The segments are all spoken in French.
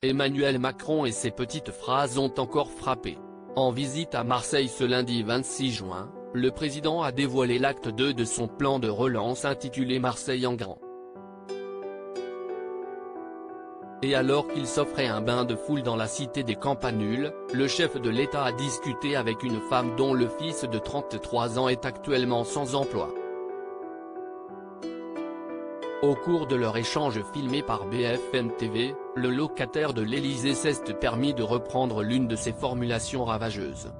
Emmanuel Macron et ses petites phrases ont encore frappé. En visite à Marseille ce lundi 26 juin, le président a dévoilé l'acte 2 de son plan de relance intitulé Marseille en grand. Et alors qu'il s'offrait un bain de foule dans la cité des Campanules, le chef de l'État a discuté avec une femme dont le fils de 33 ans est actuellement sans emploi. Au cours de leur échange filmé par BFM TV, le locataire de l'Élysée s'est permis de reprendre l'une de ses formulations ravageuses.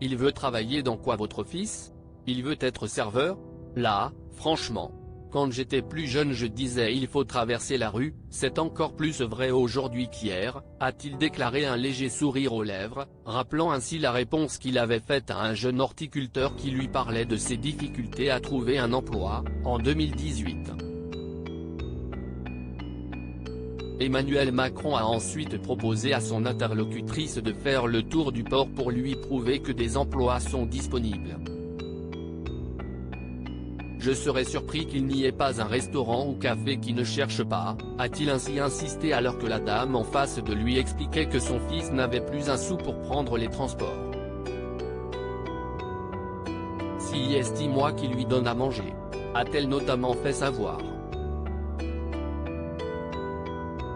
Il veut travailler dans quoi votre fils? Il veut être serveur? Là, franchement. Quand j'étais plus jeune je disais il faut traverser la rue, c'est encore plus vrai aujourd'hui qu'hier, a-t-il déclaré un léger sourire aux lèvres, rappelant ainsi la réponse qu'il avait faite à un jeune horticulteur qui lui parlait de ses difficultés à trouver un emploi, en 2018. Emmanuel Macron a ensuite proposé à son interlocutrice de faire le tour du port pour lui prouver que des emplois sont disponibles. Je serais surpris qu'il n'y ait pas un restaurant ou café qui ne cherche pas, a-t-il ainsi insisté alors que la dame en face de lui expliquait que son fils n'avait plus un sou pour prendre les transports. Si est-il moi qui lui donne à manger, a-t-elle notamment fait savoir.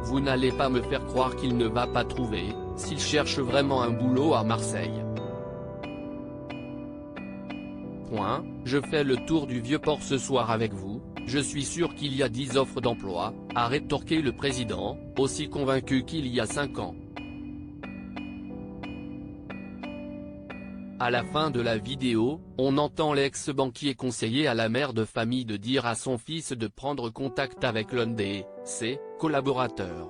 Vous n'allez pas me faire croire qu'il ne va pas trouver, s'il cherche vraiment un boulot à Marseille. Je fais le tour du Vieux-Port ce soir avec vous, je suis sûr qu'il y a 10 offres d'emploi, a rétorqué le président, aussi convaincu qu'il y a 5 ans. À la fin de la vidéo, on entend l'ex-banquier conseiller à la mère de famille de dire à son fils de prendre contact avec l'un de ses collaborateurs.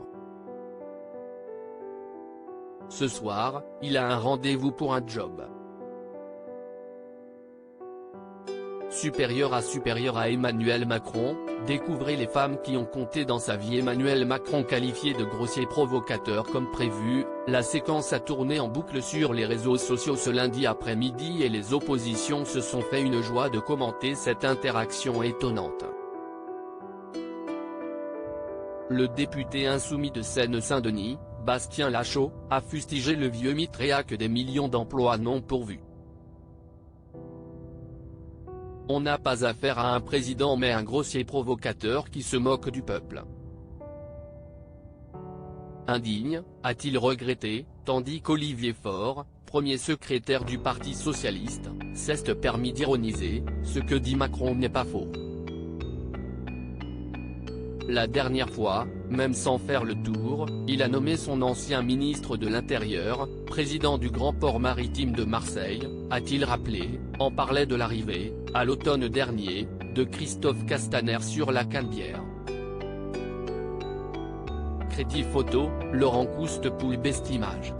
Ce soir, il a un rendez-vous pour un job. Supérieur à Emmanuel Macron, découvrez les femmes qui ont compté dans sa vie. Emmanuel Macron qualifié de grossier provocateur comme prévu, la séquence a tourné en boucle sur les réseaux sociaux ce lundi après-midi et les oppositions se sont fait une joie de commenter cette interaction étonnante. Le député insoumis de Seine-Saint-Denis, Bastien Lachaud, a fustigé le vieux mythe que des millions d'emplois non pourvus. On n'a pas affaire à un président mais un grossier provocateur qui se moque du peuple. Indigne, a-t-il regretté, tandis qu'Olivier Faure, premier secrétaire du Parti socialiste, s'est permis d'ironiser, ce que dit Macron n'est pas faux. La dernière fois, même sans faire le tour, il a nommé son ancien ministre de l'Intérieur, président du Grand Port Maritime de Marseille, a-t-il rappelé, en parlait de l'arrivée, à l'automne dernier, de Christophe Castaner sur la Canebière. Crédit photo, Laurent Couste pour Bestimage.